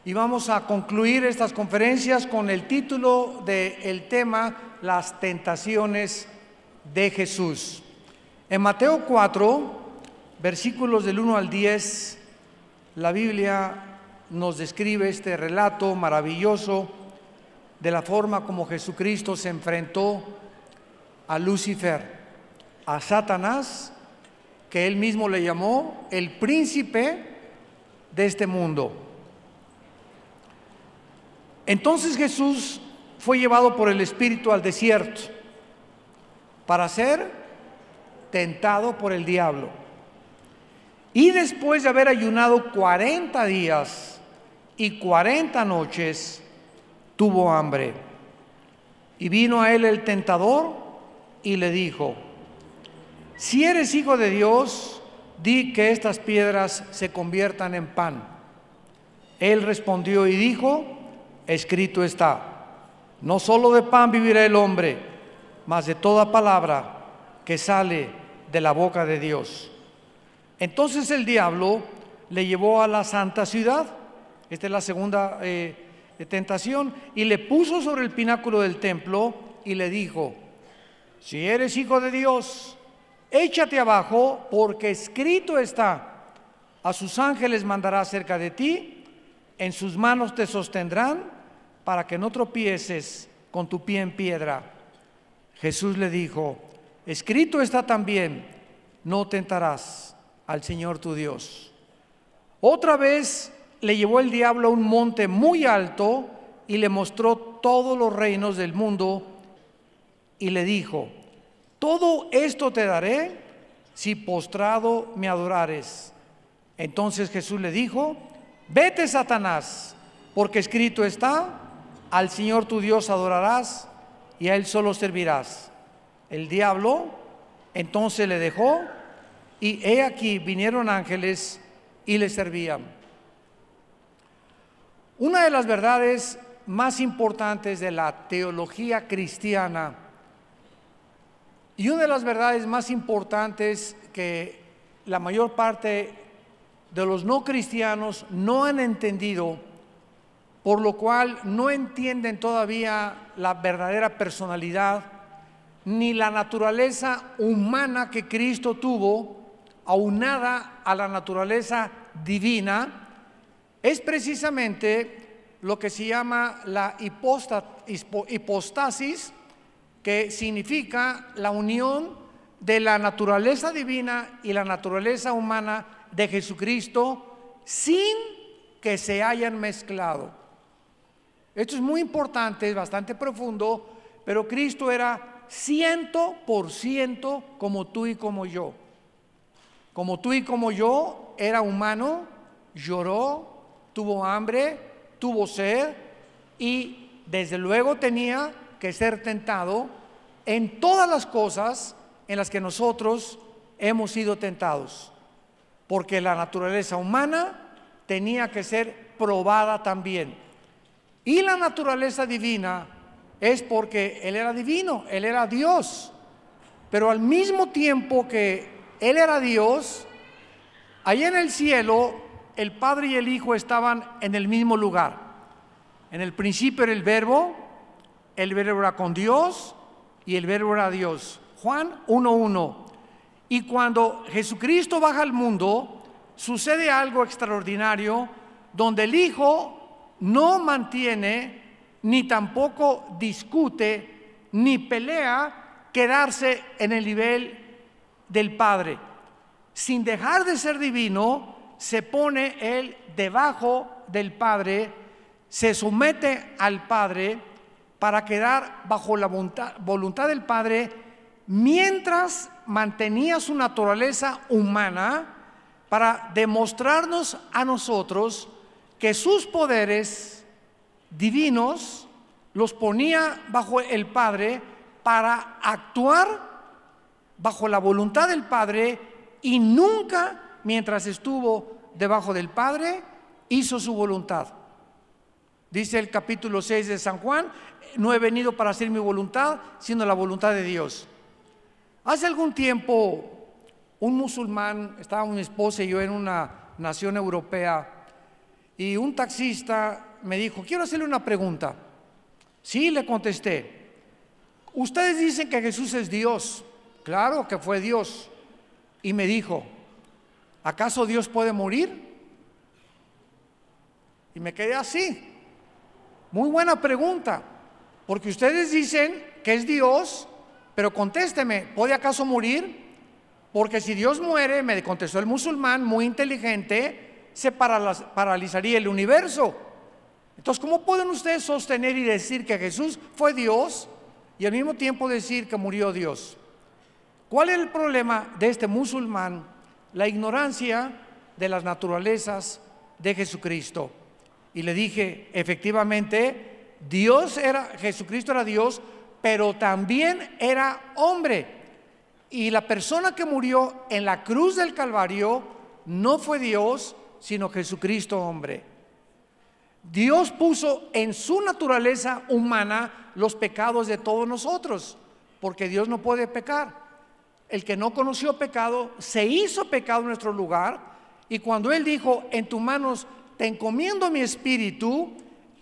y vamos a concluir estas conferencias con el título del tema, las tentaciones de Jesús. En Mateo 4, versículos del 1 al 10, la Biblia nos describe este relato maravilloso de la forma como Jesucristo se enfrentó a Lucifer, a Satanás, que él mismo le llamó el príncipe de este mundo. Entonces Jesús fue llevado por el Espíritu al desierto para ser tentado por el diablo. Y después de haber ayunado 40 días y 40 noches, tuvo hambre. Y vino a él el tentador y le dijo: si eres hijo de Dios, di que estas piedras se conviertan en pan. Él respondió y dijo: escrito está, no solo de pan vivirá el hombre, mas de toda palabra que sale de la boca de Dios. Entonces el diablo le llevó a la santa ciudad, esta es la segunda tentación, y le puso sobre el pináculo del templo y le dijo: si eres hijo de Dios, échate abajo, porque escrito está, a sus ángeles mandará cerca de ti, en sus manos te sostendrán, para que no tropieces con tu pie en piedra. Jesús le dijo: escrito está también, no tentarás al Señor tu Dios. Otra vez le llevó el diablo a un monte muy alto y le mostró todos los reinos del mundo y le dijo: todo esto te daré si postrado me adorares. Entonces Jesús le dijo: vete, Satanás, porque escrito está, al Señor tu Dios adorarás y a Él solo servirás. El diablo entonces le dejó, y he aquí vinieron ángeles y le servían. Una de las verdades más importantes de la teología cristiana, y una de las verdades más importantes que la mayor parte de los no cristianos no han entendido, por lo cual no entienden todavía la verdadera personalidad ni la naturaleza humana que Cristo tuvo, aunada a la naturaleza divina, es precisamente lo que se llama la hipostasis, que significa la unión de la naturaleza divina y la naturaleza humana de Jesucristo sin que se hayan mezclado. Esto es muy importante, es bastante profundo, pero Cristo era 100% como tú y como yo. Como tú y como yo, era humano, lloró, tuvo hambre, tuvo sed y desde luego tenía que ser tentado en todas las cosas en las que nosotros hemos sido tentados, porque la naturaleza humana tenía que ser probada también. Y la naturaleza divina es porque Él era divino, Él era Dios, pero al mismo tiempo que Él era Dios, allá en el cielo el Padre y el Hijo estaban en el mismo lugar. En el principio era el verbo era con Dios y el verbo era Dios. Juan 1:1. Y cuando Jesucristo baja al mundo, sucede algo extraordinario, donde el Hijo no mantiene, ni tampoco discute, ni pelea quedarse en el nivel del Padre. Sin dejar de ser divino, se pone Él debajo del Padre, se somete al Padre para quedar bajo la voluntad del Padre, mientras mantenía su naturaleza humana para demostrarnos a nosotros que sus poderes divinos los ponía bajo el Padre para actuar bajo la voluntad del Padre, y nunca, mientras estuvo debajo del Padre, hizo su voluntad. Dice el capítulo 6 de San Juan: no he venido para hacer mi voluntad, sino la voluntad de Dios. Hace algún tiempo, un musulmán, estaba mi esposa y yo en una nación europea, y un taxista me dijo, quiero hacerle una pregunta. Sí, le contesté. Ustedes dicen que Jesús es Dios. Claro que fue Dios. Y me dijo, ¿acaso Dios puede morir? Y me quedé así. Muy buena pregunta, porque ustedes dicen que es Dios, pero contésteme, ¿puede acaso morir? Porque si Dios muere, me contestó el musulmán, muy inteligente, se paralizaría el universo. Entonces, ¿cómo pueden ustedes sostener y decir que Jesús fue Dios y al mismo tiempo decir que murió Dios? ¿Cuál es el problema de este musulmán? La ignorancia de las naturalezas de Jesucristo. Y le dije, efectivamente, Jesucristo era Dios, pero también era hombre. Y la persona que murió en la cruz del Calvario no fue Dios, sino Jesucristo hombre. Dios puso en su naturaleza humana los pecados de todos nosotros, porque Dios no puede pecar. El que no conoció pecado se hizo pecado en nuestro lugar, y cuando Él dijo, en tus manos te encomiendo mi espíritu,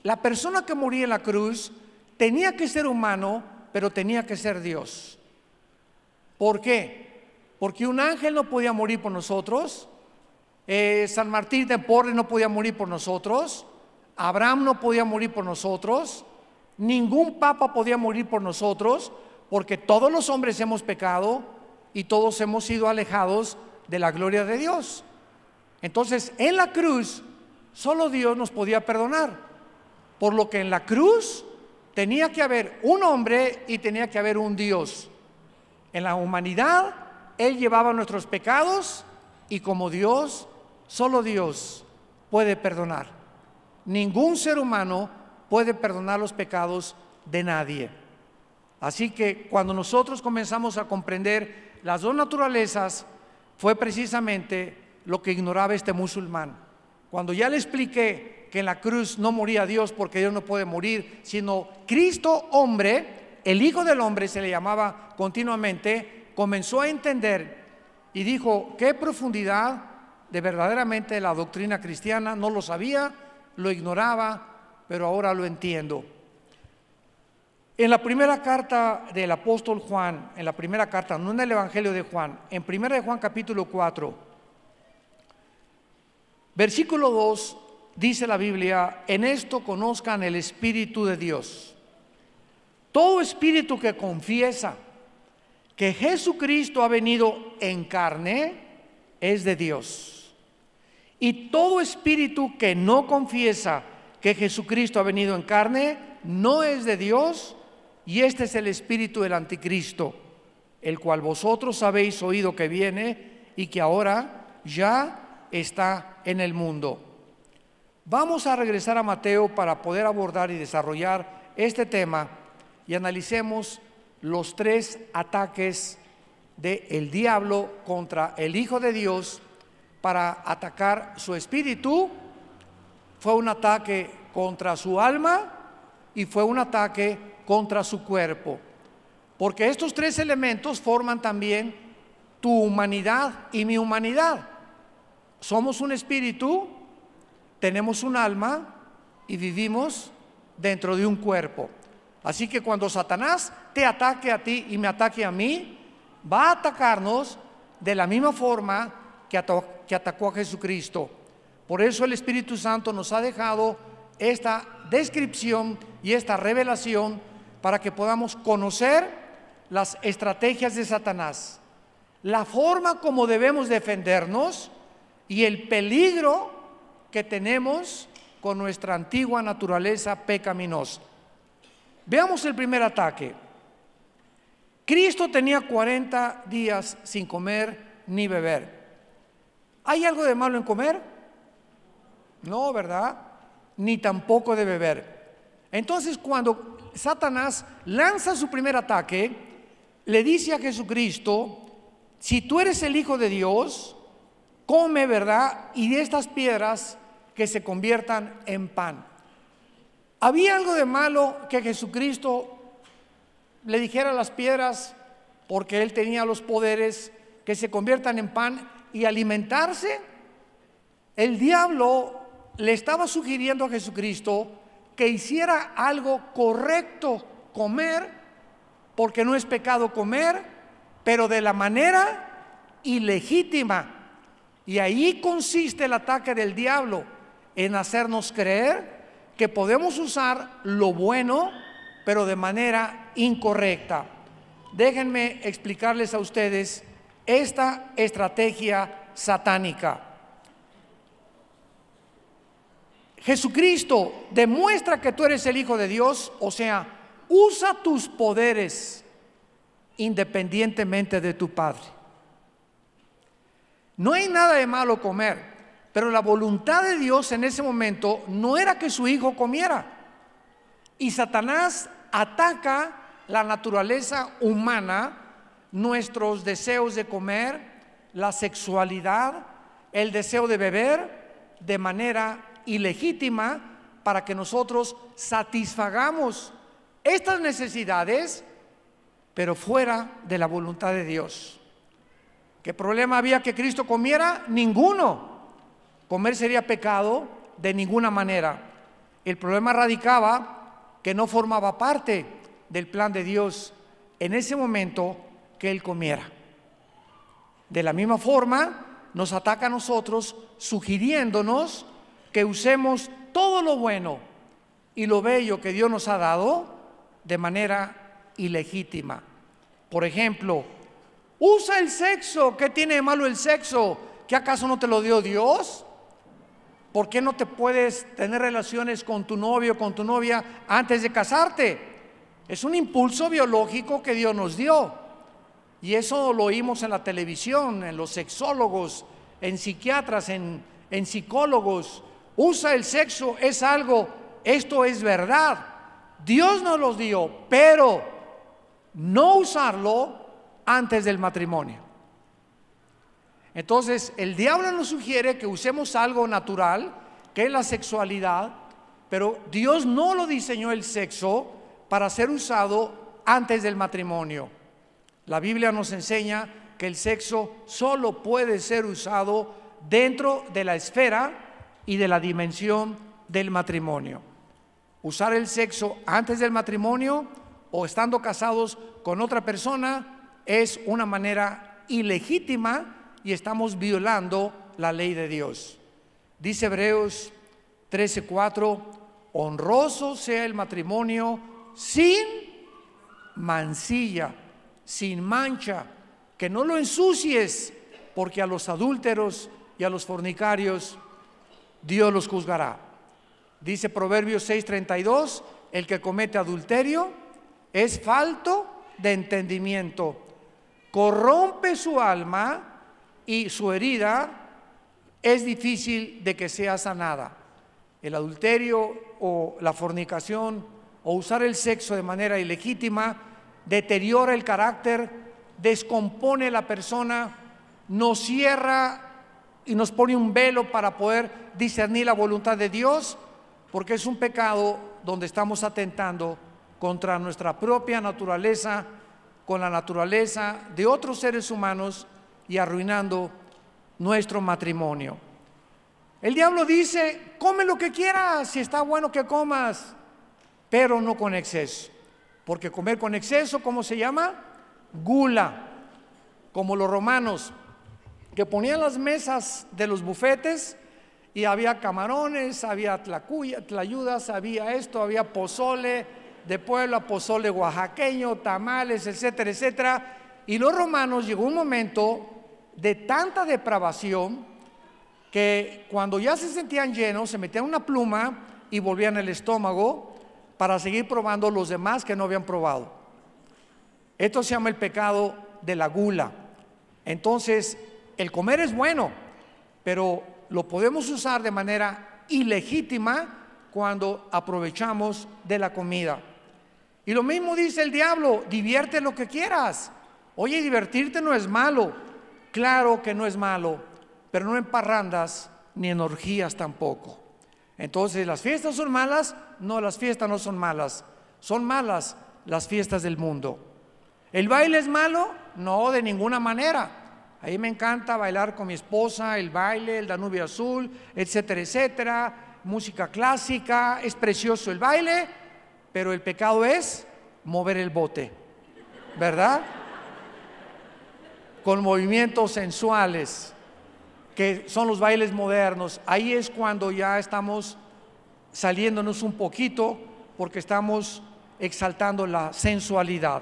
la persona que moría en la cruz tenía que ser humano, pero tenía que ser Dios. ¿Por qué? Porque un ángel no podía morir por nosotros, San Martín de Porres no podía morir por nosotros, Abraham no podía morir por nosotros, ningún papa podía morir por nosotros, porque todos los hombres hemos pecado y todos hemos sido alejados de la gloria de Dios. Entonces, en la cruz solo Dios nos podía perdonar, por lo que en la cruz tenía que haber un hombre y tenía que haber un Dios. En la humanidad Él llevaba nuestros pecados, y como Dios, solo Dios puede perdonar. Ningún ser humano puede perdonar los pecados de nadie. Así que cuando nosotros comenzamos a comprender las dos naturalezas, fue precisamente lo que ignoraba este musulmán. Cuando ya le expliqué que en la cruz no moría Dios, porque Dios no puede morir, sino Cristo hombre, el Hijo del Hombre se le llamaba continuamente, comenzó a entender y dijo, qué profundidad de verdaderamente la doctrina cristiana. No lo sabía, lo ignoraba, pero ahora lo entiendo. En la primera carta del apóstol Juan, en la primera carta, no en el Evangelio de Juan, en primera de Juan capítulo 4, versículo 2, dice la Biblia, en esto conozcan el Espíritu de Dios. Todo espíritu que confiesa que Jesucristo ha venido en carne es de Dios. Y todo espíritu que no confiesa que Jesucristo ha venido en carne no es de Dios, y este es el espíritu del anticristo, el cual vosotros habéis oído que viene y que ahora ya está en el mundo. Vamos a regresar a Mateo para poder abordar y desarrollar este tema y analicemos los tres ataques del diablo contra el Hijo de Dios para atacar su espíritu. Fue un ataque contra su alma y fue un ataque contra su cuerpo, porque estos tres elementos forman también tu humanidad y mi humanidad. Somos un espíritu, tenemos un alma y vivimos dentro de un cuerpo. Así que cuando Satanás te ataque a ti y me ataque a mí, va a atacarnos de la misma forma que atacó a Jesucristo. Por eso el Espíritu Santo nos ha dejado esta descripción y esta revelación para que podamos conocer las estrategias de Satanás, la forma como debemos defendernos y el peligro que tenemos con nuestra antigua naturaleza pecaminosa. Veamos el primer ataque. Cristo tenía 40 días sin comer ni beber. ¿Hay algo de malo en comer? No, ¿verdad? Ni tampoco de beber. Entonces, cuando Satanás lanza su primer ataque, le dice a Jesucristo, si tú eres el Hijo de Dios, come, ¿verdad? Y de estas piedras que se conviertan en pan. ¿Había algo de malo que Jesucristo le dijera a las piedras, porque Él tenía los poderes, que se conviertan en pan y alimentarse? El diablo le estaba sugiriendo a Jesucristo que hiciera algo correcto, comer, porque no es pecado comer, pero de la manera ilegítima. Y ahí consiste el ataque del diablo, en hacernos creer que podemos usar lo bueno, pero de manera incorrecta. Déjenme explicarles a ustedes esta estrategia satánica. Jesucristo demuestra que tú eres el Hijo de Dios, o sea, usa tus poderes independientemente de tu Padre. No hay nada de malo comer, pero la voluntad de Dios en ese momento no era que su Hijo comiera. Y Satanás ataca la naturaleza humana, nuestros deseos de comer, la sexualidad, el deseo de beber de manera ilegítima para que nosotros satisfagamos estas necesidades, pero fuera de la voluntad de Dios. ¿Qué problema había que Cristo comiera? Ninguno. Comer sería pecado de ninguna manera. El problema radicaba que no formaba parte del plan de Dios en ese momento que Él comiera. De la misma forma, nos ataca a nosotros sugiriéndonos que usemos todo lo bueno y lo bello que Dios nos ha dado de manera ilegítima. Por ejemplo, usa el sexo. ¿Qué tiene de malo el sexo? ¿Qué acaso no te lo dio Dios? ¿Por qué no te puedes tener relaciones con tu novio o con tu novia antes de casarte? Es un impulso biológico que Dios nos dio. Y eso lo oímos en la televisión, en los sexólogos, en psiquiatras, en psicólogos. Usa el sexo, es algo, esto es verdad. Dios nos los dio, pero no usarlo antes del matrimonio. Entonces, el diablo nos sugiere que usemos algo natural, que es la sexualidad, pero Dios no lo diseñó el sexo para ser usado antes del matrimonio. La Biblia nos enseña que el sexo solo puede ser usado dentro de la esfera y de la dimensión del matrimonio. Usar el sexo antes del matrimonio o estando casados con otra persona es una manera ilegítima y estamos violando la ley de Dios. Dice Hebreos 13:4, honroso sea el matrimonio sin mancilla, sin mancha, que no lo ensucies, porque a los adúlteros y a los fornicarios Dios los juzgará. Dice Proverbios 6:32, el que comete adulterio es falto de entendimiento, corrompe su alma y su herida es difícil de que sea sanada. El adulterio o la fornicación o usar el sexo de manera ilegítima deteriora el carácter, descompone la persona, nos cierra y nos pone un velo para poder discernir la voluntad de Dios, porque es un pecado donde estamos atentando contra nuestra propia naturaleza, con la naturaleza de otros seres humanos y arruinando nuestro matrimonio. El diablo dice, come lo que quieras, si está bueno que comas, pero no con exceso, porque comer con exceso, ¿cómo se llama? Gula, como los romanos, que ponían las mesas de los bufetes y había camarones, había tlayudas, había esto, había pozole de Puebla, pozole oaxaqueño, tamales, etcétera, etcétera. Y los romanos llegó un momento de tanta depravación que cuando ya se sentían llenos, se metían una pluma y volvían el estómago para seguir probando los demás que no habían probado. Esto se llama el pecado de la gula. Entonces, el comer es bueno, pero lo podemos usar de manera ilegítima cuando aprovechamos de la comida. Y lo mismo dice el diablo, divierte lo que quieras. Oye, divertirte no es malo. Claro que no es malo, pero no en parrandas ni en orgías tampoco. Entonces, ¿las fiestas son malas? No, las fiestas no son malas. Son malas las fiestas del mundo. ¿El baile es malo? No, de ninguna manera. A mí me encanta bailar con mi esposa, el baile, el Danubio Azul, etcétera, etcétera. música clásica, es precioso el baile, pero el pecado es mover el bote, ¿verdad? Con movimientos sensuales, que son los bailes modernos. Ahí es cuando ya estamos saliéndonos un poquito, porque estamos exaltando la sensualidad.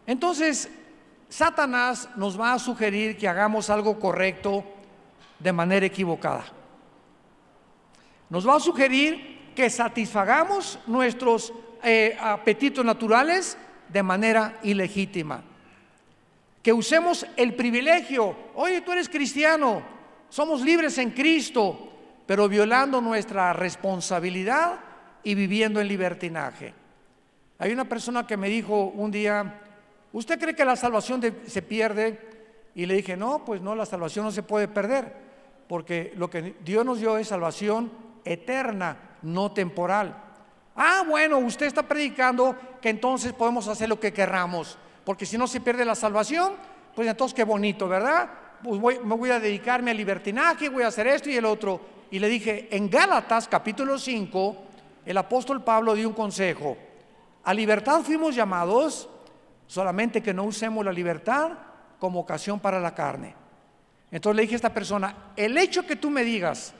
Entonces, Satanás nos va a sugerir que hagamos algo correcto de manera equivocada. Nos va a sugerir que satisfagamos nuestros apetitos naturales de manera ilegítima. Que usemos el privilegio. Oye, tú eres cristiano, somos libres en Cristo, pero violando nuestra responsabilidad y viviendo en libertinaje. Hay una persona que me dijo un día: ¿usted cree que la salvación se pierde? Y le dije: no, pues no, la salvación no se puede perder, porque lo que Dios nos dio es salvación eterna, no temporal. Ah, bueno, usted está predicando que entonces podemos hacer lo que querramos, porque si no se pierde la salvación, pues entonces qué bonito, ¿verdad? Pues me voy a dedicarme al libertinaje, voy a hacer esto y el otro. Y le dije: en Gálatas capítulo 5, el apóstol Pablo dio un consejo: a libertad fuimos llamados, solamente que no usemos la libertad como ocasión para la carne. Entonces le dije a esta persona: el hecho que tú me digas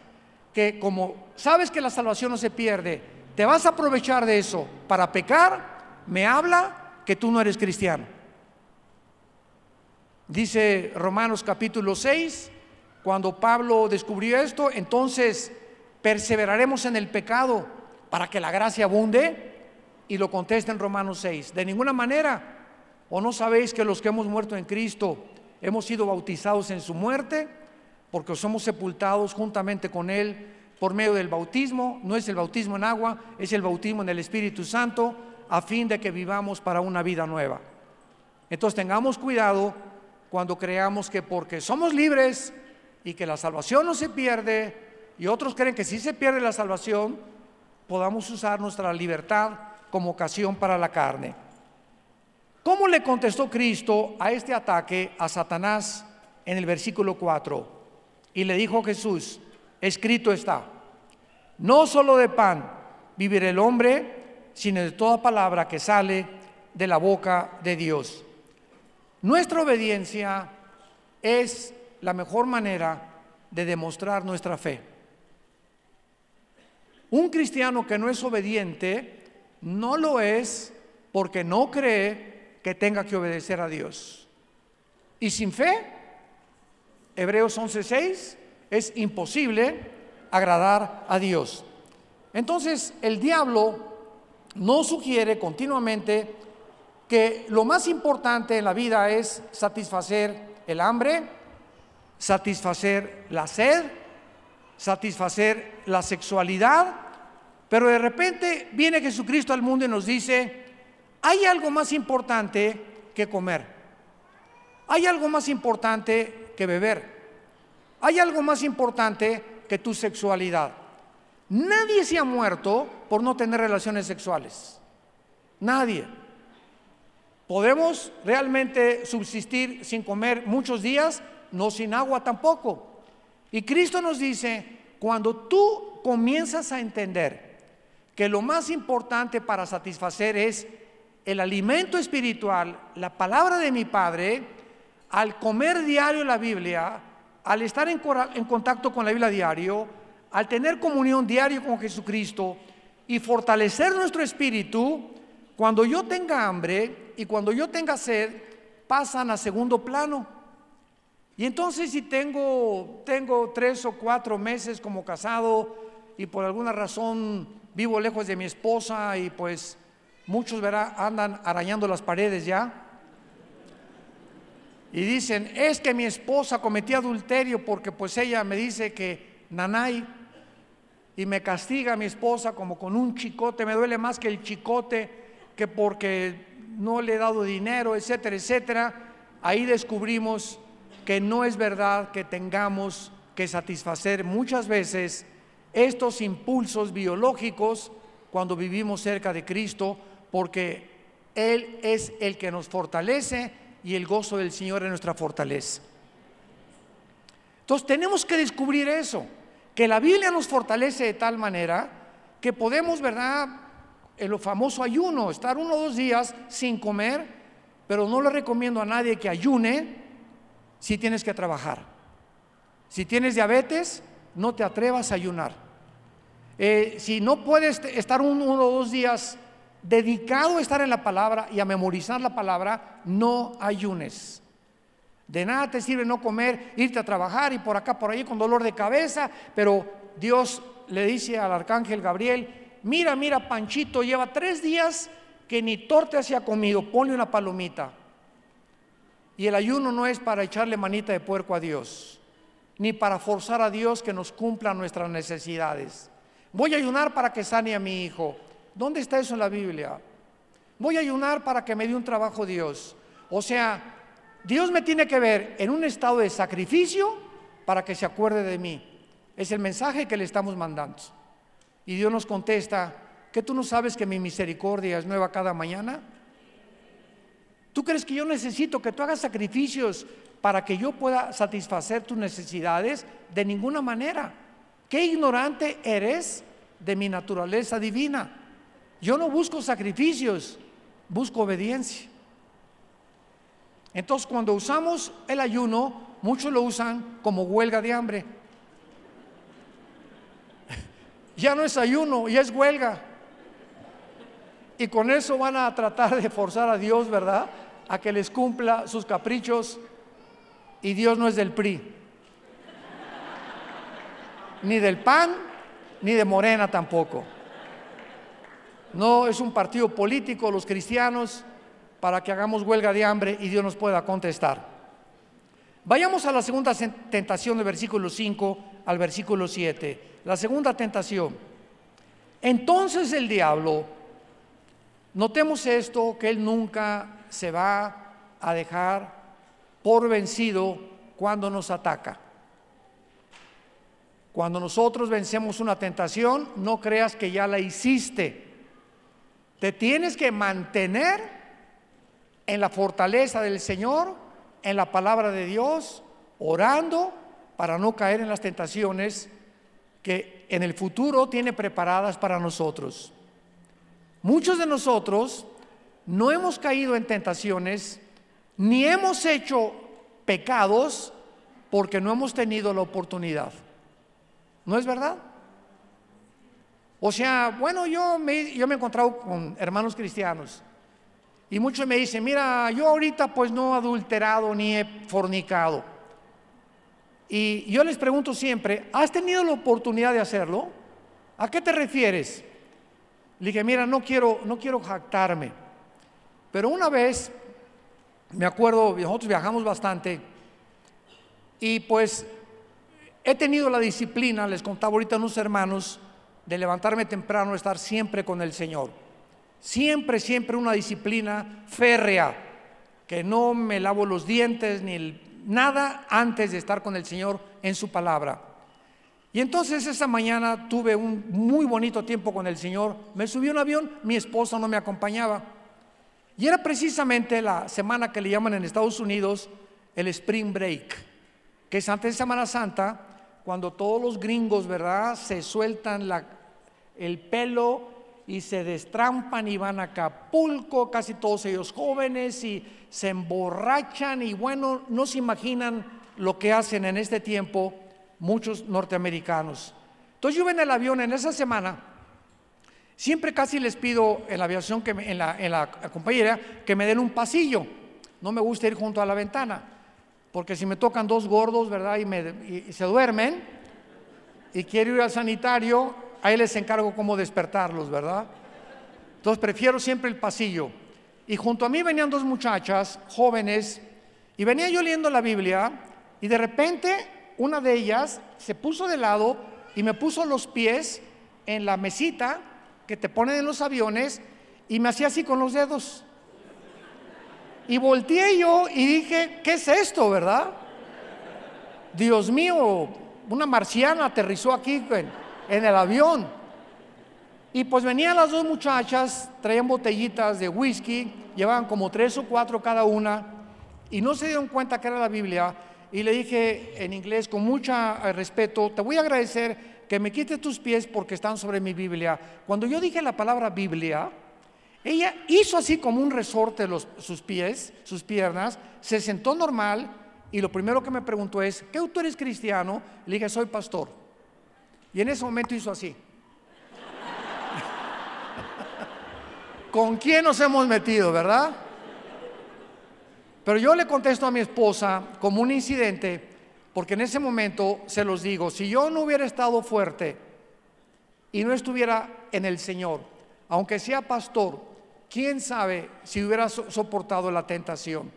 que como sabes que la salvación no se pierde, te vas a aprovechar de eso para pecar, me habla que tú no eres cristiano. Dice Romanos capítulo 6, cuando Pablo descubrió esto: entonces perseveraremos en el pecado para que la gracia abunde. Y lo contesta en Romanos 6: de ninguna manera. ¿O no sabéis que los que hemos muerto en Cristo hemos sido bautizados en su muerte? Porque somos sepultados juntamente con Él por medio del bautismo. No es el bautismo en agua, es el bautismo en el Espíritu Santo, a fin de que vivamos para una vida nueva. Entonces tengamos cuidado cuando creamos que porque somos libres y que la salvación no se pierde, y otros creen que sí se pierde la salvación, podamos usar nuestra libertad como ocasión para la carne. ¿Cómo le contestó Cristo a este ataque a Satanás en el versículo 4? Y le dijo Jesús: escrito está, no solo de pan vivirá el hombre, sino de toda palabra que sale de la boca de Dios. Nuestra obediencia es la mejor manera de demostrar nuestra fe. Un cristiano que no es obediente no lo es porque no cree que tenga que obedecer a Dios. Y sin fe, Hebreos 11:6, es imposible agradar a Dios. Entonces el diablo nos sugiere continuamente que lo más importante en la vida es satisfacer el hambre, satisfacer la sed, satisfacer la sexualidad. Pero de repente viene Jesucristo al mundo y nos dice: hay algo más importante que comer, hay algo más importante que beber, hay algo más importante que tu sexualidad. Nadie se ha muerto por no tener relaciones sexuales, nadie. ¿Podemos realmente subsistir sin comer muchos días? No sin agua tampoco. Y Cristo nos dice: cuando tú comienzas a entender que lo más importante para satisfacer es el alimento espiritual, la palabra de mi Padre, al comer diario la Biblia, al estar en contacto con la Biblia diario, al tener comunión diaria con Jesucristo y fortalecer nuestro espíritu, cuando yo tenga hambre y cuando yo tenga sed, pasan a segundo plano. Y entonces si tengo 3 o 4 meses como casado y por alguna razón vivo lejos de mi esposa y pues muchos andan arañando las paredes ya y dicen: es que mi esposa cometió adulterio porque pues ella me dice que nanay, y me castiga mi esposa como con un chicote, me duele más que el chicote, que porque no le he dado dinero, etcétera, etcétera. Ahí descubrimos que no es verdad que tengamos que satisfacer muchas veces estos impulsos biológicos cuando vivimos cerca de Cristo, porque Él es el que nos fortalece y el gozo del Señor es nuestra fortaleza. Entonces tenemos que descubrir eso, que la Biblia nos fortalece de tal manera que podemos, ¿verdad?, en lo famoso ayuno, estar 1 o 2 días sin comer, pero no le recomiendo a nadie que ayune si tienes que trabajar. Si tienes diabetes, no te atrevas a ayunar. Si no puedes estar 1 o 2 días dedicado a estar en la palabra y a memorizar la palabra, no ayunes. De nada te sirve no comer, irte a trabajar y por acá, por ahí con dolor de cabeza, pero Dios le dice al arcángel Gabriel: mira, Panchito lleva 3 días que ni torta se ha comido, ponle una palomita. Y el ayuno no es para echarle manita de puerco a Dios, ni para forzar a Dios que nos cumpla nuestras necesidades. Voy a ayunar para que sane a mi hijo. ¿Dónde está eso en la Biblia? Voy a ayunar para que me dé un trabajo Dios. O sea, Dios me tiene que ver en un estado de sacrificio para que se acuerde de mí. Es el mensaje que le estamos mandando. Y Dios nos contesta: ¿que tú no sabes que mi misericordia es nueva cada mañana? ¿Tú crees que yo necesito que tú hagas sacrificios para que yo pueda satisfacer tus necesidades? De ninguna manera. Qué ignorante eres de mi naturaleza divina. Yo no busco sacrificios, busco obediencia. Entonces, cuando usamos el ayuno, muchos lo usan como huelga de hambre. Ya no es ayuno, ya es huelga. Y con eso van a tratar de forzar a Dios, ¿verdad?, a que les cumpla sus caprichos. Y Dios no es del PRI, ni del PAN, ni de Morena tampoco. No es un partido político, los cristianos, para que hagamos huelga de hambre y Dios nos pueda contestar. Vayamos a la segunda tentación del versículo 5 al versículo 7. La segunda tentación. Entonces el diablo, notemos esto, que él nunca se va a dejar por vencido cuando nos ataca. Cuando nosotros vencemos una tentación, no creas que ya la hiciste. Te tienes que mantener en la fortaleza del Señor, en la palabra de Dios, orando para no caer en las tentaciones que en el futuro tiene preparadas para nosotros. Muchos de nosotros no hemos caído en tentaciones ni hemos hecho pecados porque no hemos tenido la oportunidad. ¿No es verdad? O sea, bueno, yo me he encontrado con hermanos cristianos y muchos me dicen: mira, yo ahorita pues no he adulterado ni he fornicado. Y yo les pregunto siempre: ¿has tenido la oportunidad de hacerlo? ¿A qué te refieres? Le dije: mira, no quiero jactarme, pero una vez, me acuerdo, nosotros viajamos bastante y pues he tenido la disciplina, les contaba ahorita a unos hermanos, de levantarme temprano, estar siempre con el Señor. Siempre una disciplina férrea, que no me lavo los dientes ni nada antes de estar con el Señor en su palabra. Y entonces esa mañana tuve un muy bonito tiempo con el Señor. Me subí a un avión, mi esposa no me acompañaba. Y era precisamente la semana que le llaman en Estados Unidos el Spring Break, que es antes de Semana Santa, cuando todos los gringos, ¿verdad?, se sueltan el pelo y se destrampan y van a Acapulco, casi todos ellos jóvenes, y se emborrachan y bueno, no se imaginan lo que hacen en este tiempo muchos norteamericanos. Entonces yo iba en el avión en esa semana. Siempre casi les pido en la aviación, en la compañía, que me den un pasillo. No me gusta ir junto a la ventana, porque si me tocan 2 gordos, ¿verdad?, y se duermen y quiero ir al sanitario, ahí les encargo cómo despertarlos, ¿verdad? Entonces prefiero siempre el pasillo. Y junto a mí venían 2 muchachas jóvenes y venía yo leyendo la Biblia y de repente una de ellas se puso de lado y me puso los pies en la mesita que te ponen en los aviones y me hacía así con los dedos. Y volteé yo y dije: ¿qué es esto, verdad? Dios mío, una marciana aterrizó aquí en el avión. Y pues venían las 2 muchachas, traían botellitas de whisky, llevaban como 3 o 4 cada una, y no se dieron cuenta que era la Biblia. y le dije en inglés con mucho respeto: te voy a agradecer que me quites tus pies porque están sobre mi Biblia. Cuando yo dije la palabra Biblia, ella hizo así como un resorte sus pies, sus piernas, se sentó normal y lo primero que me preguntó es: ¿qué tú eres cristiano? Le dije: soy pastor. Y en ese momento hizo así. ¿Con quién nos hemos metido, verdad? Pero yo le contesto a mi esposa como un incidente, porque en ese momento se los digo: si yo no hubiera estado fuerte y no estuviera en el Señor, aunque sea pastor, quién sabe si hubiera soportado la tentación,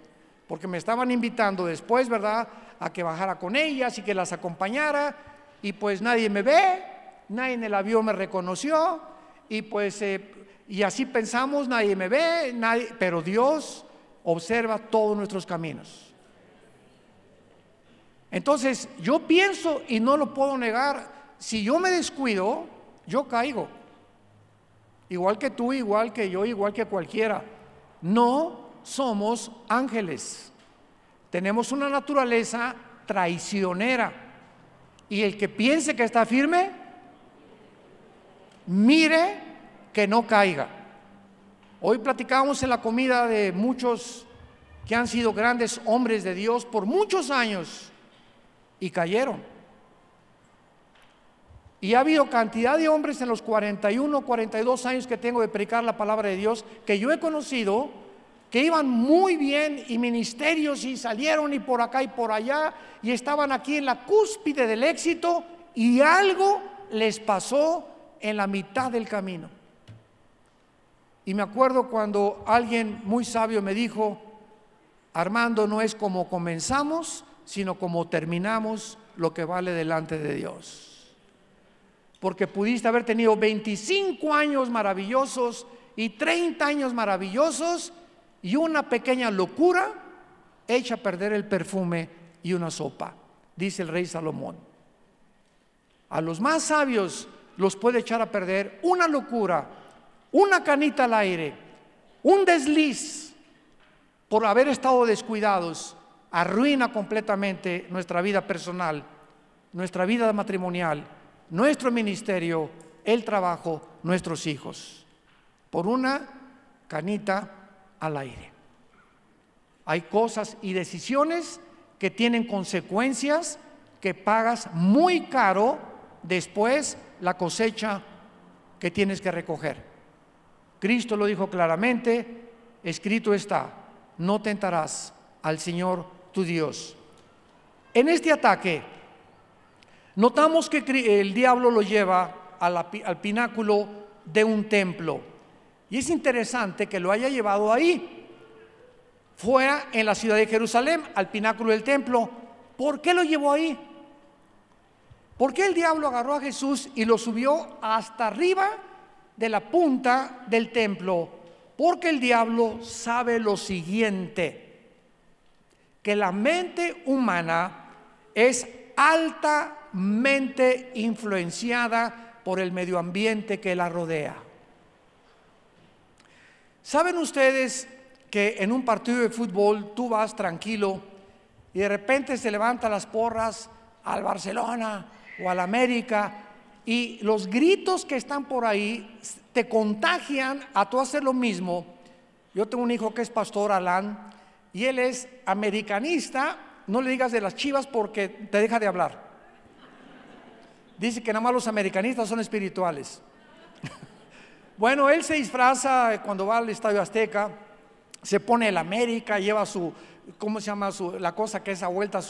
porque me estaban invitando después, ¿verdad?, a que bajara con ellas y que las acompañara, y pues nadie me ve, nadie en el avión me reconoció, y pues y así pensamos: nadie me ve, nadie, pero Dios observa todos nuestros caminos. Entonces yo pienso, y no lo puedo negar, si yo me descuido, yo caigo, igual que tú, igual que yo, igual que cualquiera. No somos ángeles, tenemos una naturaleza traicionera, y el que piense que está firme, mire que no caiga. Hoy platicábamos en la comida de muchos que han sido grandes hombres de Dios por muchos años y cayeron. Y ha habido cantidad de hombres en los 41, 42 años que tengo de predicar la palabra de Dios, que yo he conocido, que iban muy bien y ministerios, y salieron y por acá y por allá, y estaban aquí en la cúspide del éxito, y algo les pasó en la mitad del camino. Y me acuerdo cuando alguien muy sabio me dijo: Armando, no es como comenzamos, sino como terminamos lo que vale delante de Dios. Porque pudiste haber tenido 25 años maravillosos y 30 años maravillosos, y una pequeña locura echa a perder el perfume y una sopa, dice el rey Salomón. A los más sabios los puede echar a perder una locura, una canita al aire, un desliz por haber estado descuidados, arruina completamente nuestra vida personal, nuestra vida matrimonial, nuestro ministerio, el trabajo, nuestros hijos, por una canita al aire. Hay cosas y decisiones que tienen consecuencias que pagas muy caro después, la cosecha que tienes que recoger. Cristo lo dijo claramente: escrito está, no tentarás al Señor tu Dios. En este ataque notamos que el diablo lo lleva al pináculo de un templo, y es interesante que lo haya llevado ahí, fuera en la ciudad de Jerusalén, al pináculo del templo. ¿Por qué lo llevó ahí? ¿Por qué el diablo agarró a Jesús y lo subió hasta arriba de la punta del templo? Porque el diablo sabe lo siguiente: que la mente humana es altamente influenciada por el medio ambiente que la rodea. ¿Saben ustedes que en un partido de fútbol tú vas tranquilo y de repente se levantan las porras al Barcelona o al América, y los gritos que están por ahí te contagian a tú hacer lo mismo? Yo tengo un hijo que es pastor, Alan, y él es americanista. No le digas de las Chivas porque te deja de hablar. Dice que nada más los americanistas son espirituales. Bueno, él se disfraza cuando va al Estadio Azteca, se pone el América, lleva su, ¿cómo se llama? La cosa que es a vuelta,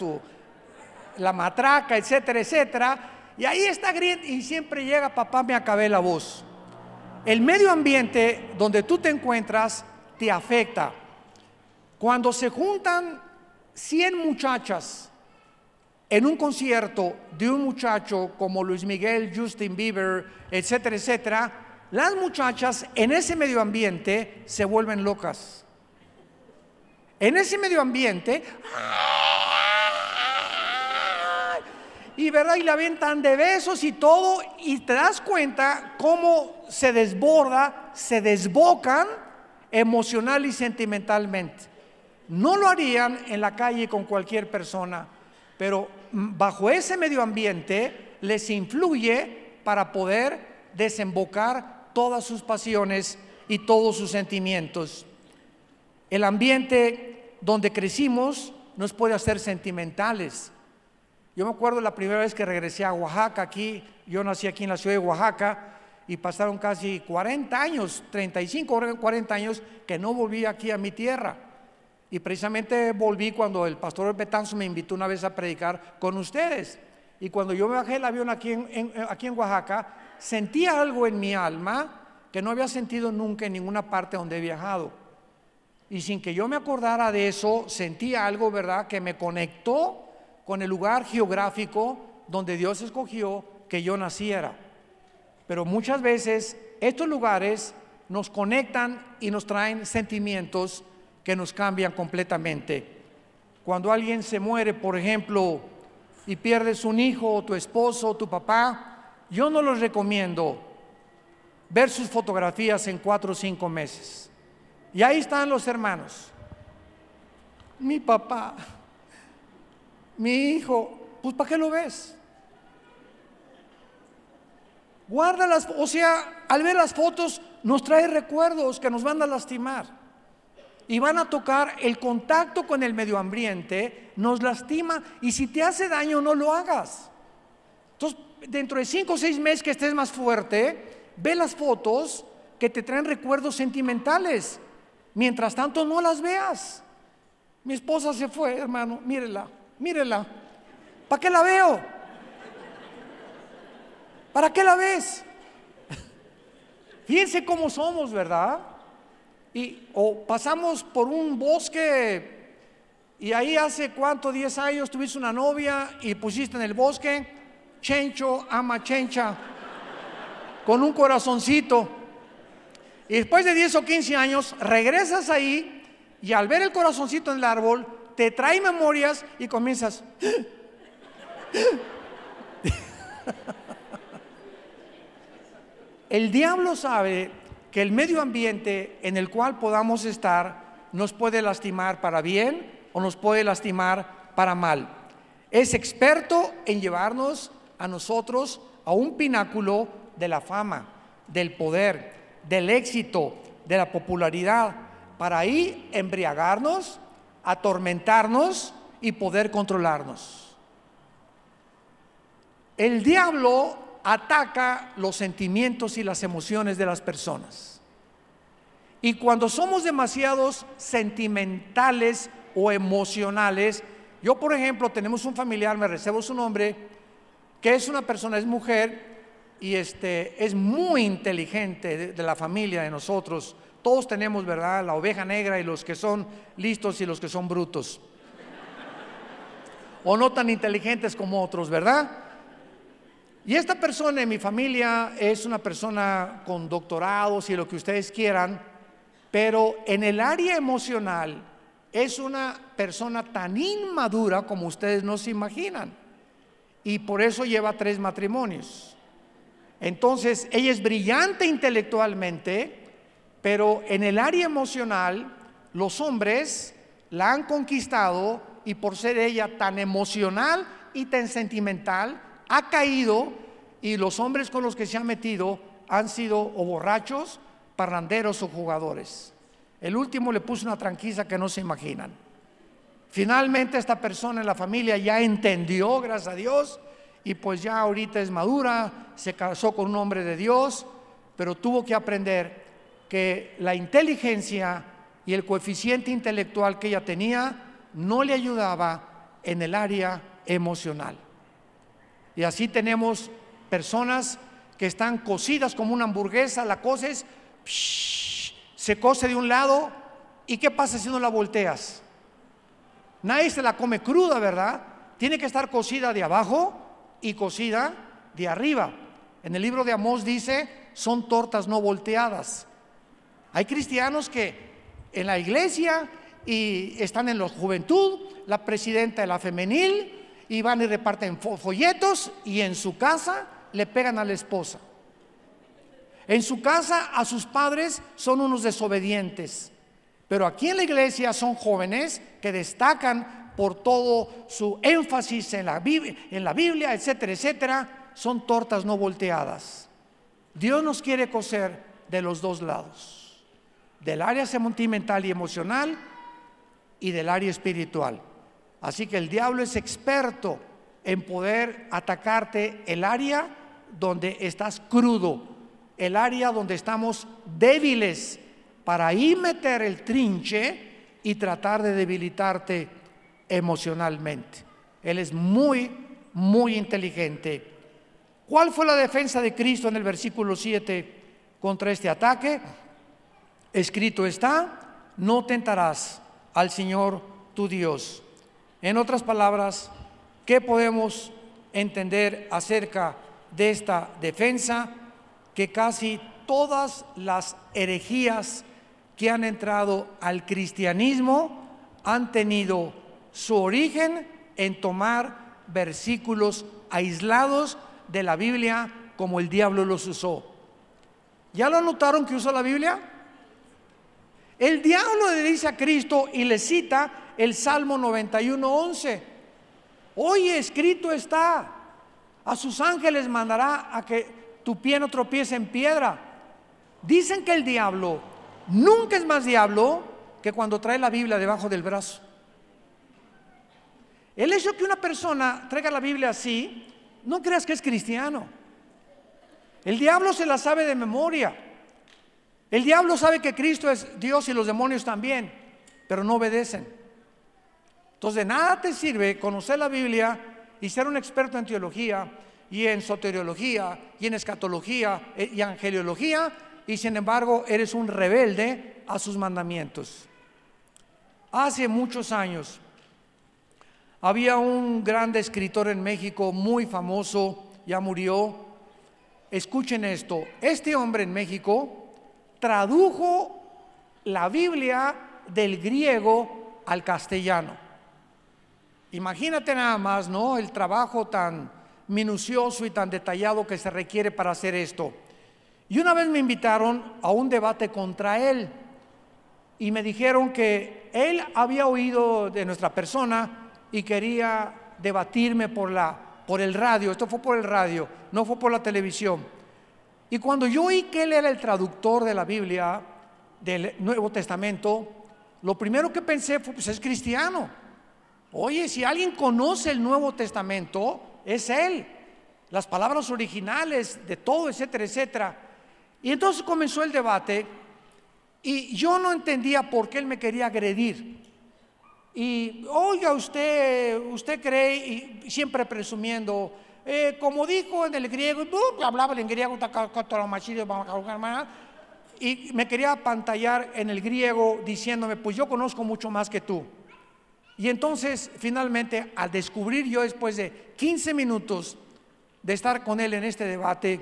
la matraca, etcétera, etcétera. Y ahí está gritando, y siempre llega: papá, me acabé la voz. El medio ambiente donde tú te encuentras te afecta. Cuando se juntan 100 muchachas en un concierto de un muchacho como Luis Miguel, Justin Bieber, etcétera, etcétera, las muchachas en ese medio ambiente se vuelven locas. En ese medio ambiente, y verdad, y la avientan de besos y todo, y te das cuenta cómo se desborda, se desbocan emocional y sentimentalmente. No lo harían en la calle con cualquier persona, pero bajo ese medio ambiente les influye para poder desembocar todas sus pasiones y todos sus sentimientos. El ambiente donde crecimos nos puede hacer sentimentales. Yo me acuerdo la primera vez que regresé a Oaxaca, aquí, yo nací aquí en la ciudad de Oaxaca, y pasaron casi 40 años, 35 o 40 años que no volví aquí a mi tierra. Y precisamente volví cuando el pastor Betanzo me invitó una vez a predicar con ustedes. Y cuando yo me bajé el avión aquí en Oaxaca, sentía algo en mi alma que no había sentido nunca en ninguna parte donde he viajado. Y sin que yo me acordara de eso, sentía algo, ¿verdad?, que me conectó con el lugar geográfico donde Dios escogió que yo naciera. Pero muchas veces estos lugares nos conectan y nos traen sentimientos que nos cambian completamente. Cuando alguien se muere, por ejemplo, y pierdes un hijo, o tu esposo, o tu papá, yo no les recomiendo ver sus fotografías en 4 o 5 meses. Y ahí están los hermanos. Mi papá, mi hijo, pues ¿para qué lo ves? Guárdalas, o sea, al ver las fotos nos trae recuerdos que nos van a lastimar y van a tocar. El contacto con el medio ambiente nos lastima, y si te hace daño no lo hagas. Entonces, dentro de 5 o 6 meses que estés más fuerte, ve las fotos que te traen recuerdos sentimentales. Mientras tanto no las veas. Mi esposa se fue, hermano, mírela, mírela. ¿Para qué la veo? ¿Para qué la ves? Fíjense cómo somos, ¿verdad? O pasamos por un bosque y ahí hace cuánto, 10 años tuviste una novia y pusiste en el bosque Chencho ama Chencha con un corazoncito, y después de 10 o 15 años regresas ahí y al ver el corazoncito en el árbol te trae memorias y comienzas El diablo sabe que el medio ambiente en el cual podamos estar nos puede lastimar para bien o nos puede lastimar para mal. Es experto en llevarnos a nosotros a un pináculo de la fama, del poder, del éxito, de la popularidad, para ahí embriagarnos, atormentarnos y poder controlarnos. El diablo ataca los sentimientos y las emociones de las personas. Y cuando somos demasiados sentimentales o emocionales, yo por ejemplo, tenemos un familiar, me reservo su nombre, que es una persona, es mujer, y es muy inteligente de la familia de nosotros. Todos tenemos, ¿verdad?, la oveja negra y los que son listos y los que son brutos. O no tan inteligentes como otros, ¿verdad? Y esta persona en mi familia es una persona con doctorados y lo que ustedes quieran, pero en el área emocional es una persona tan inmadura como ustedes no se imaginan, y por eso lleva 3 matrimonios. Entonces ella es brillante intelectualmente, pero en el área emocional los hombres la han conquistado, y por ser ella tan emocional y tan sentimental ha caído, y los hombres con los que se ha metido han sido o borrachos, parranderos o jugadores. El último le puso una tranquiza que no se imaginan. Finalmente esta persona en la familia ya entendió, gracias a Dios, y pues ya ahorita es madura, se casó con un hombre de Dios, pero tuvo que aprender que la inteligencia y el coeficiente intelectual que ella tenía no le ayudaba en el área emocional. Y así tenemos personas que están cocidas como una hamburguesa. La coces, se cose de un lado, ¿y qué pasa si no la volteas? Nadie se la come cruda, ¿verdad? Tiene que estar cocida de abajo y cocida de arriba. En el libro de Amós dice, son tortas no volteadas. Hay cristianos que en la iglesia y están en la juventud, la presidenta de la femenil, y van y reparten folletos, y en su casa le pegan a la esposa. En su casa a sus padres son unos desobedientes, pero aquí en la iglesia son jóvenes que destacan por todo su énfasis en la Biblia, etcétera, etcétera, son tortas no volteadas. Dios nos quiere coser de los dos lados, del área sentimental y emocional y del área espiritual. Así que el diablo es experto en poder atacarte el área donde estás crudo, el área donde estamos débiles, para ahí meter el trinche y tratar de debilitarte emocionalmente. Él es muy, muy inteligente. ¿Cuál fue la defensa de Cristo en el versículo 7 contra este ataque? Escrito está: no tentarás al Señor tu Dios. En otras palabras, ¿qué podemos entender acerca de esta defensa? Que casi todas las herejías que han entrado al cristianismo han tenido su origen en tomar versículos aislados de la Biblia como el diablo los usó. ¿Ya lo notaron que usó la Biblia? El diablo le dice a Cristo y le cita el Salmo 91:11. Oye, escrito está: a sus ángeles mandará a que tu pie no tropiece en piedra. Dicen que el diablo nunca es más diablo que cuando trae la Biblia debajo del brazo. El hecho que una persona traiga la Biblia así, no creas que es cristiano. El diablo se la sabe de memoria. El diablo sabe que Cristo es Dios y los demonios también, pero no obedecen. Entonces de nada te sirve conocer la Biblia y ser un experto en teología y en soteriología y en escatología y angeliología, y sin embargo eres un rebelde a sus mandamientos. Hace muchos años había un gran escritor en México muy famoso, ya murió. Escuchen esto: este hombre en México tradujo la Biblia del griego al castellano. Imagínate nada más, ¿no?, el trabajo tan minucioso y tan detallado que se requiere para hacer esto. Y una vez me invitaron a un debate contra él y me dijeron que él había oído de nuestra persona y quería debatirme por el radio. Esto fue por el radio, no fue por la televisión. Y cuando yo oí que él era el traductor de la Biblia del Nuevo Testamento, lo primero que pensé fue: pues es cristiano. Oye, si alguien conoce el Nuevo Testamento, es él, las palabras originales de todo, etcétera, etcétera. Y entonces comenzó el debate y yo no entendía por qué él me quería agredir. Y oiga, usted cree, y siempre presumiendo, como dijo en el griego, hablaba en griego, y me quería apantallar en el griego diciéndome: pues yo conozco mucho más que tú. Y entonces finalmente, al descubrir yo, después de 15 minutos de estar con él en este debate,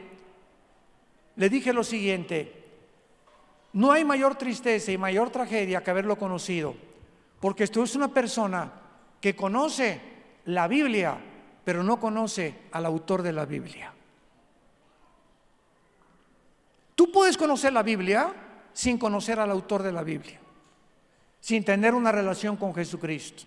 le dije lo siguiente: no hay mayor tristeza y mayor tragedia que haberlo conocido, porque tú eres una persona que conoce la Biblia, pero no conoce al autor de la Biblia. Tú puedes conocer la Biblia sin conocer al autor de la Biblia, sin tener una relación con Jesucristo.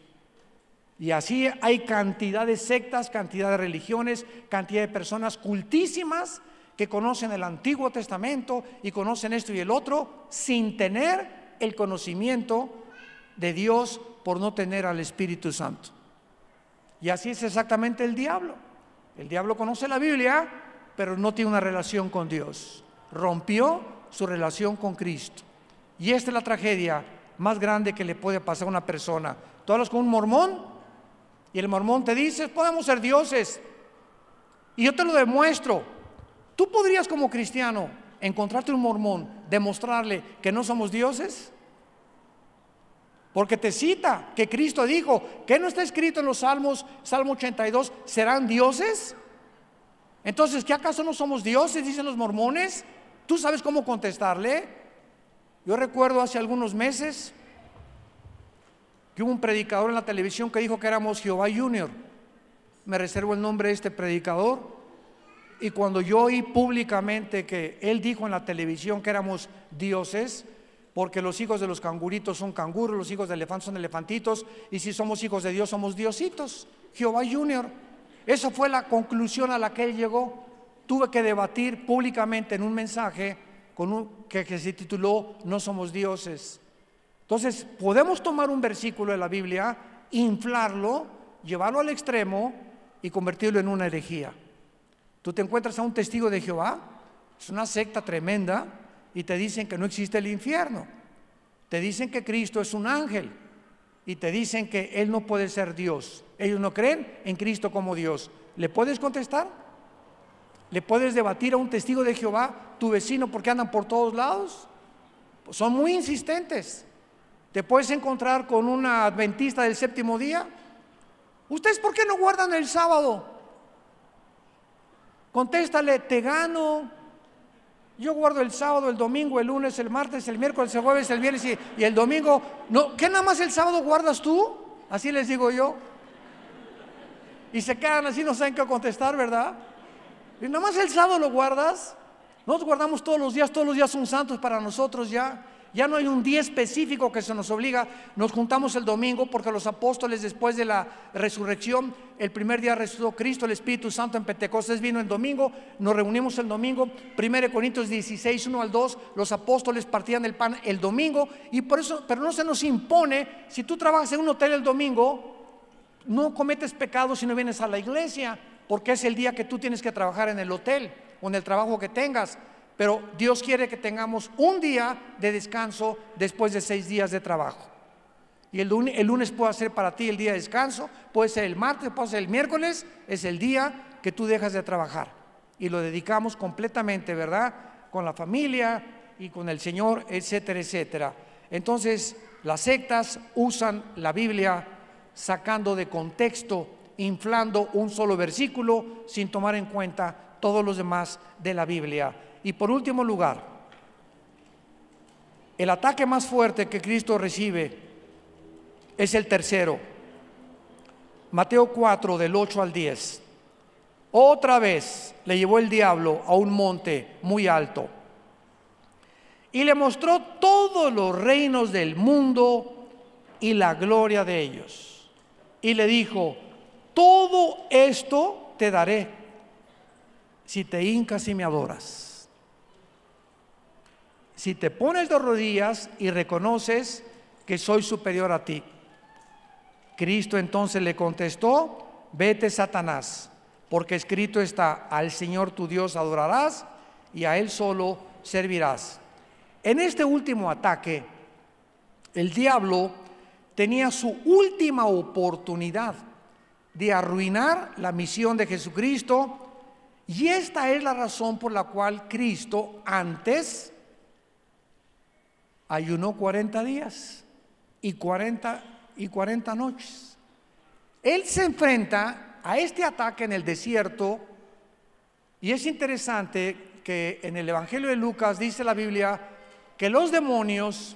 Y así hay cantidad de sectas, cantidad de religiones, cantidad de personas cultísimas que conocen el Antiguo Testamento y conocen esto y el otro sin tener el conocimiento de Dios, por no tener al Espíritu Santo. Y así es exactamente el diablo. El diablo conoce la Biblia, pero no tiene una relación con Dios. Rompió su relación con Cristo. Y esta es la tragedia más grande que le puede pasar a una persona. Tú hablas con un mormón y el mormón te dice: podemos ser dioses. Y yo te lo demuestro. ¿Tú podrías, como cristiano, encontrarte un mormón, demostrarle que no somos dioses? Porque te cita que Cristo dijo, ¿qué no está escrito en los Salmos, Salmo 82, serán dioses? Entonces, ¿qué acaso no somos dioses?, dicen los mormones. ¿Tú sabes cómo contestarle? Yo recuerdo hace algunos meses que hubo un predicador en la televisión que dijo que éramos Jehová Junior. Me reservo el nombre de este predicador. Y cuando yo oí públicamente que él dijo en la televisión que éramos dioses, porque los hijos de los canguritos son canguros, los hijos de elefantes son elefantitos, y si somos hijos de Dios somos diositos, Jehová Junior. Esa fue la conclusión a la que él llegó. Tuve que debatir públicamente en un mensaje que se tituló No somos dioses. Entonces podemos tomar un versículo de la Biblia, inflarlo, llevarlo al extremo y convertirlo en una herejía. Tú te encuentras a un testigo de Jehová, es una secta tremenda, y te dicen que no existe el infierno, te dicen que Cristo es un ángel, y te dicen que Él no puede ser Dios. Ellos no creen en Cristo como Dios. ¿Le puedes contestar? ¿Le puedes debatir a un testigo de Jehová, tu vecino, porque andan por todos lados? Pues son muy insistentes. ¿Te puedes encontrar con una adventista del séptimo día? ¿Ustedes por qué no guardan el sábado? Contéstale, te gano. Yo guardo el sábado, el domingo, el lunes, el martes, el miércoles, el jueves, el viernes y el domingo. No, ¿qué nada más el sábado guardas tú? Así les digo yo. Y se quedan así, no saben qué contestar, ¿verdad? Y nada más el sábado lo guardas. Nosotros guardamos todos los días son santos para nosotros ya. Ya no hay un día específico que se nos obliga. Nos juntamos el domingo porque los apóstoles, después de la resurrección, el primer día resucitó Cristo, el Espíritu Santo en Pentecostés vino el domingo, nos reunimos el domingo. 1 Corintios 16, 1 al 2, los apóstoles partían el pan el domingo, y por eso, pero no se nos impone. Si tú trabajas en un hotel el domingo, no cometes pecado si no vienes a la iglesia, porque es el día que tú tienes que trabajar en el hotel o en el trabajo que tengas. Pero Dios quiere que tengamos un día de descanso después de 6 días de trabajo. Y el lunes puede ser para ti el día de descanso, puede ser el martes, puede ser el miércoles, es el día que tú dejas de trabajar. Y lo dedicamos completamente, ¿verdad? Con la familia y con el Señor, etcétera, etcétera. Entonces, las sectas usan la Biblia sacando de contexto, inflando un solo versículo sin tomar en cuenta todos los demás de la Biblia. Y por último lugar, el ataque más fuerte que Cristo recibe es el tercero. Mateo 4, del 8 al 10. Otra vez le llevó el diablo a un monte muy alto y le mostró todos los reinos del mundo y la gloria de ellos. Y le dijo: todo esto te daré si te hincas y me adoras. Si te pones de rodillas y reconoces que soy superior a ti. Cristo entonces le contestó: vete, Satanás, porque escrito está: al Señor tu Dios adorarás y a Él solo servirás. En este último ataque, el diablo tenía su última oportunidad de arruinar la misión de Jesucristo, y esta es la razón por la cual Cristo antes ayunó 40 días y 40 noches. Él se enfrenta a este ataque en el desierto, y es interesante que en el Evangelio de Lucas dice la Biblia que los demonios,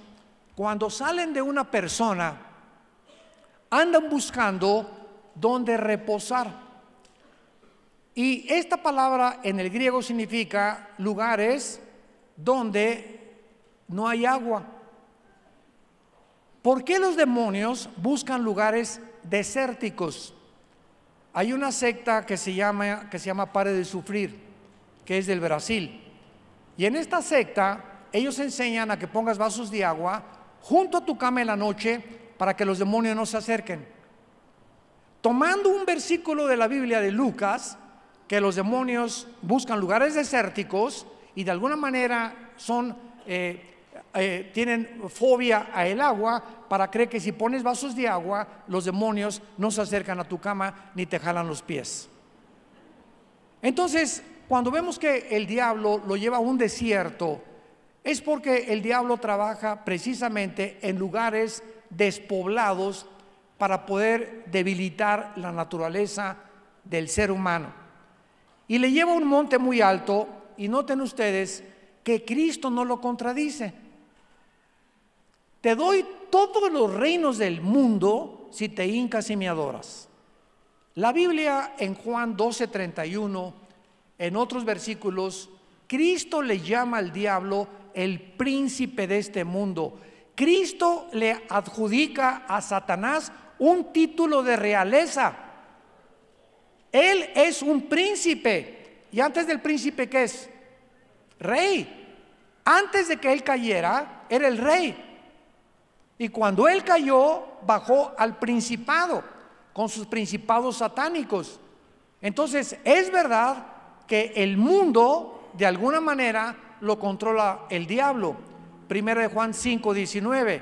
cuando salen de una persona, andan buscando donde reposar. Y esta palabra en el griego significa lugares donde no hay agua. ¿Por qué los demonios buscan lugares desérticos? Hay una secta que se llama Pare de Sufrir, que es del Brasil. Y en esta secta ellos enseñan a que pongas vasos de agua junto a tu cama en la noche para que los demonios no se acerquen. Tomando un versículo de la Biblia de Lucas, que los demonios buscan lugares desérticos y de alguna manera tienen fobia a el agua, para creer que si pones vasos de agua, los demonios no se acercan a tu cama ni te jalan los pies. Entonces, cuando vemos que el diablo lo lleva a un desierto, es porque el diablo trabaja precisamente en lugares despoblados para poder debilitar la naturaleza del ser humano. Y le lleva a un monte muy alto, y noten ustedes que Cristo no lo contradice. Te doy todos los reinos del mundo si te hincas y me adoras. La Biblia en Juan 12:31, en otros versículos, Cristo le llama al diablo el príncipe de este mundo. Cristo le adjudica a Satanás un título de realeza. Él es un príncipe. Y antes del príncipe, ¿qué es? Rey. Antes de que él cayera, era el rey. Y cuando él cayó, bajó al principado, con sus principados satánicos. Entonces, es verdad que el mundo, de alguna manera, lo controla el diablo. Primera de Juan 5:19.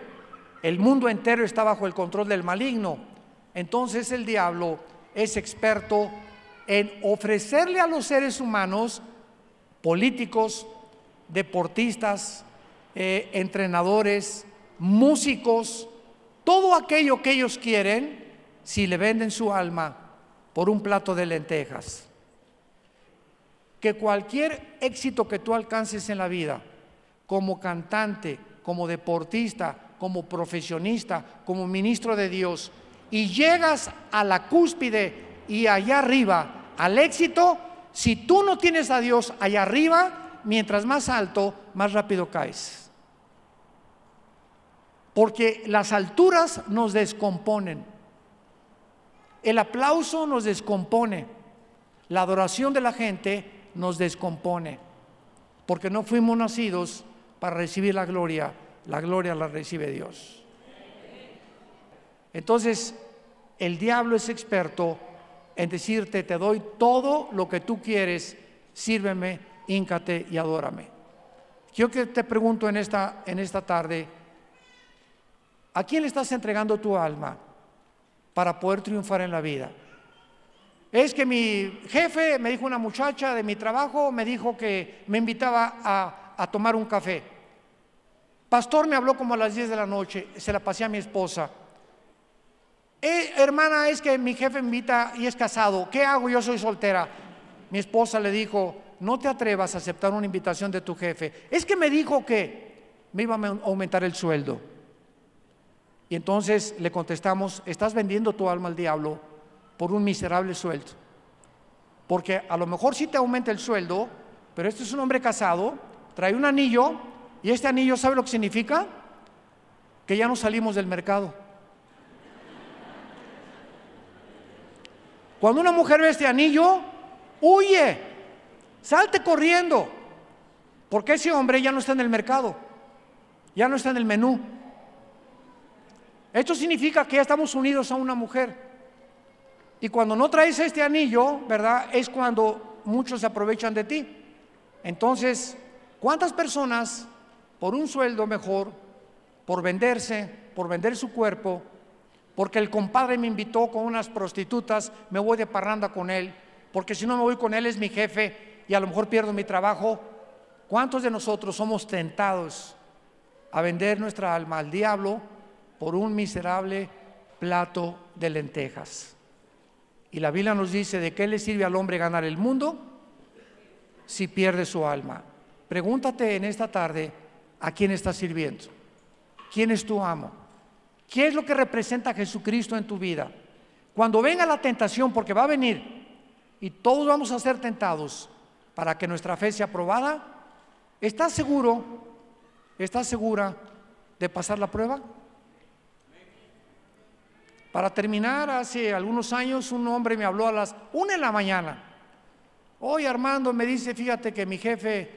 El mundo entero está bajo el control del maligno. Entonces el diablo es experto en ofrecerle a los seres humanos, políticos, deportistas, entrenadores, músicos, todo aquello que ellos quieren, si le venden su alma por un plato de lentejas. Que cualquier éxito que tú alcances en la vida, como cantante, como deportista, como profesionista, como ministro de Dios, y llegas a la cúspide y allá arriba al éxito, si tú no tienes a Dios allá arriba, mientras más alto, más rápido caes. Porque las alturas nos descomponen, el aplauso nos descompone, la adoración de la gente nos descompone, porque no fuimos nacidos para recibir la gloria la recibe Dios. Entonces, el diablo es experto en decirte: te doy todo lo que tú quieres, sírveme, híncate y adórame. Yo que te pregunto en esta tarde, ¿a quién le estás entregando tu alma para poder triunfar en la vida? Es que mi jefe, me dijo una muchacha de mi trabajo, me dijo que me invitaba a tomar un café. Pastor me habló como a las 10 de la noche, se la pasé a mi esposa. Hermana, es que mi jefe me invita y es casado, ¿qué hago? Yo soy soltera. Mi esposa le dijo: no te atrevas a aceptar una invitación de tu jefe. Es que me dijo que me iba a aumentar el sueldo. Y entonces le contestamos: estás vendiendo tu alma al diablo por un miserable sueldo. Porque a lo mejor sí te aumenta el sueldo, pero este es un hombre casado, trae un anillo, y este anillo, ¿sabe lo que significa? Que ya no salimos del mercado. Cuando una mujer ve este anillo, huye, salte corriendo, porque ese hombre ya no está en el mercado, ya no está en el menú. Esto significa que ya estamos unidos a una mujer. Y cuando no traes este anillo, ¿verdad?, es cuando muchos se aprovechan de ti. Entonces, ¿cuántas personas por un sueldo mejor, por venderse, por vender su cuerpo, porque el compadre me invitó con unas prostitutas, me voy de parranda con él, porque si no me voy con él es mi jefe y a lo mejor pierdo mi trabajo? ¿Cuántos de nosotros somos tentados a vender nuestra alma al diablo por un miserable plato de lentejas? Y la Biblia nos dice: ¿de qué le sirve al hombre ganar el mundo si pierde su alma? Pregúntate en esta tarde: ¿a quién estás sirviendo? ¿Quién es tu amo? ¿Qué es lo que representa Jesucristo en tu vida? Cuando venga la tentación, porque va a venir, y todos vamos a ser tentados para que nuestra fe sea probada, ¿estás seguro, estás segura de pasar la prueba? Para terminar, hace algunos años un hombre me habló a las 1 de la mañana. Oye, Armando, me dice: fíjate que mi jefe,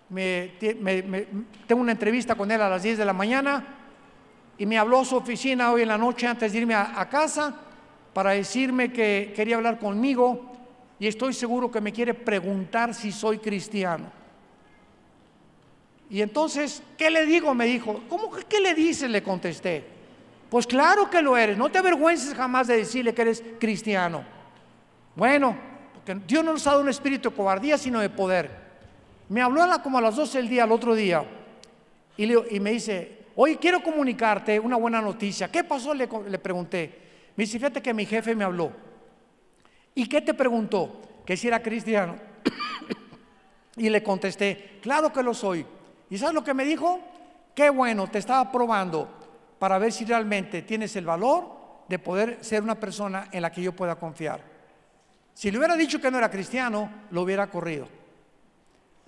tengo una entrevista con él a las 10 de la mañana, y me habló a su oficina hoy en la noche antes de irme a casa para decirme que quería hablar conmigo, y estoy seguro que me quiere preguntar si soy cristiano. Y entonces, ¿qué le digo?, me dijo. ¿Cómo que qué le dices?, le contesté. Pues claro que lo eres, no te avergüences jamás de decirle que eres cristiano. Bueno, porque Dios no nos ha dado un espíritu de cobardía, sino de poder. Me habló como a las 12 del día, al otro día, y me dice: oye, quiero comunicarte una buena noticia. ¿Qué pasó?, le pregunté. Me dice: fíjate que mi jefe me habló. ¿Y qué te preguntó? Que si era cristiano. Y le contesté: claro que lo soy. ¿Y sabes lo que me dijo? Qué bueno, te estaba probando para ver si realmente tienes el valor de poder ser una persona en la que yo pueda confiar. Si le hubiera dicho que no era cristiano, lo hubiera corrido.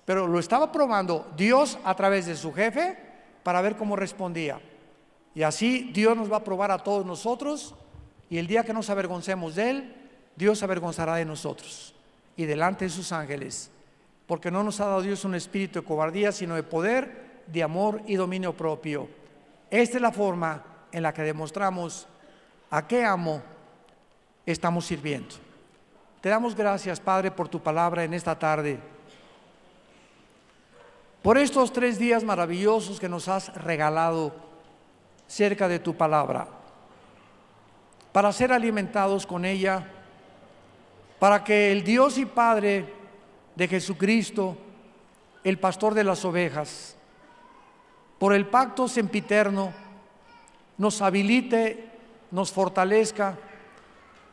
pero lo estaba probando Dios a través de su jefe para ver cómo respondía. Y así Dios nos va a probar a todos nosotros, y el día que nos avergoncemos de Él, Dios se avergonzará de nosotros y delante de sus ángeles, porque no nos ha dado Dios un espíritu de cobardía, sino de poder, de amor y dominio propio. Esta es la forma en la que demostramos a qué amo estamos sirviendo. Te damos gracias, Padre, por tu palabra en esta tarde, por estos 3 días maravillosos que nos has regalado cerca de tu palabra, para ser alimentados con ella, para que el Dios y Padre de Jesucristo, el pastor de las ovejas, por el pacto sempiterno, nos habilite, nos fortalezca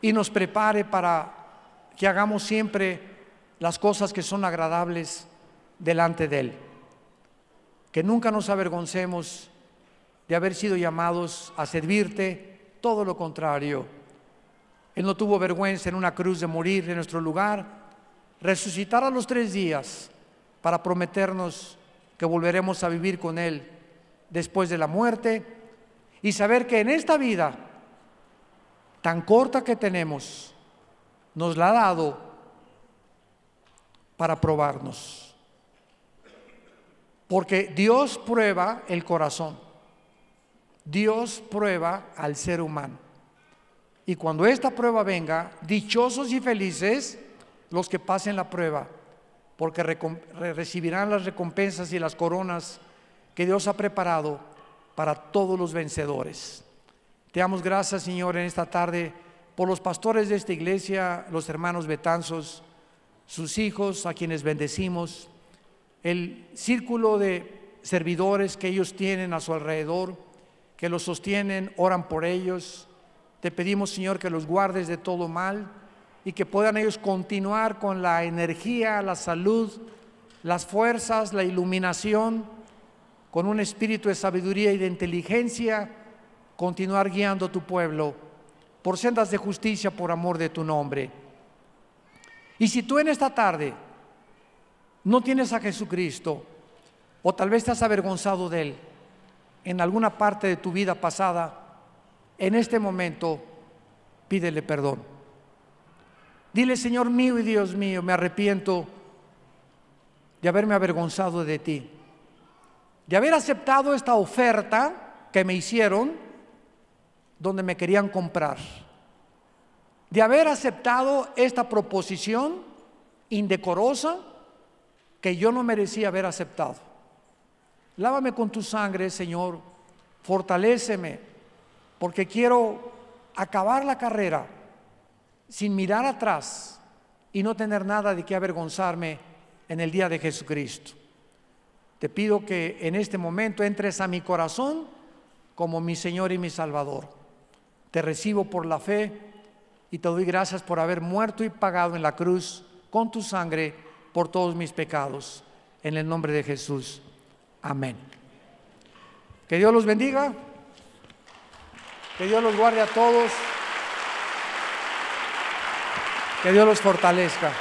y nos prepare para que hagamos siempre las cosas que son agradables delante de Él. Que nunca nos avergoncemos de haber sido llamados a servirte, todo lo contrario. Él no tuvo vergüenza en una cruz de morir en nuestro lugar, resucitar a los 3 días para prometernos que volveremos a vivir con Él después de la muerte, y saber que en esta vida tan corta que tenemos, nos la ha dado para probarnos. Porque Dios prueba el corazón, Dios prueba al ser humano. Y cuando esta prueba venga, dichosos y felices los que pasen la prueba, porque recibirán las recompensas y las coronas que Dios ha preparado para todos los vencedores. Te damos gracias, Señor, en esta tarde por los pastores de esta iglesia, los hermanos Betanzos, sus hijos, a quienes bendecimos, el círculo de servidores que ellos tienen a su alrededor, que los sostienen, oran por ellos. Te pedimos, Señor, que los guardes de todo mal y que puedan ellos continuar con la energía, la salud, las fuerzas, la iluminación, con un espíritu de sabiduría y de inteligencia, continuar guiando a tu pueblo por sendas de justicia por amor de tu nombre. Y si tú en esta tarde no tienes a Jesucristo, o tal vez te has avergonzado de Él en alguna parte de tu vida pasada, en este momento pídele perdón. Dile: Señor mío y Dios mío, me arrepiento de haberme avergonzado de ti, de haber aceptado esta oferta que me hicieron donde me querían comprar, de haber aceptado esta proposición indecorosa que yo no merecía haber aceptado. Lávame con tu sangre, Señor, fortaléceme, porque quiero acabar la carrera sin mirar atrás y no tener nada de qué avergonzarme en el día de Jesucristo. Te pido que en este momento entres a mi corazón como mi Señor y mi Salvador. Te recibo por la fe y te doy gracias por haber muerto y pagado en la cruz con tu sangre por todos mis pecados. En el nombre de Jesús. Amén. Que Dios los bendiga. Que Dios los guarde a todos. Que Dios los fortalezca.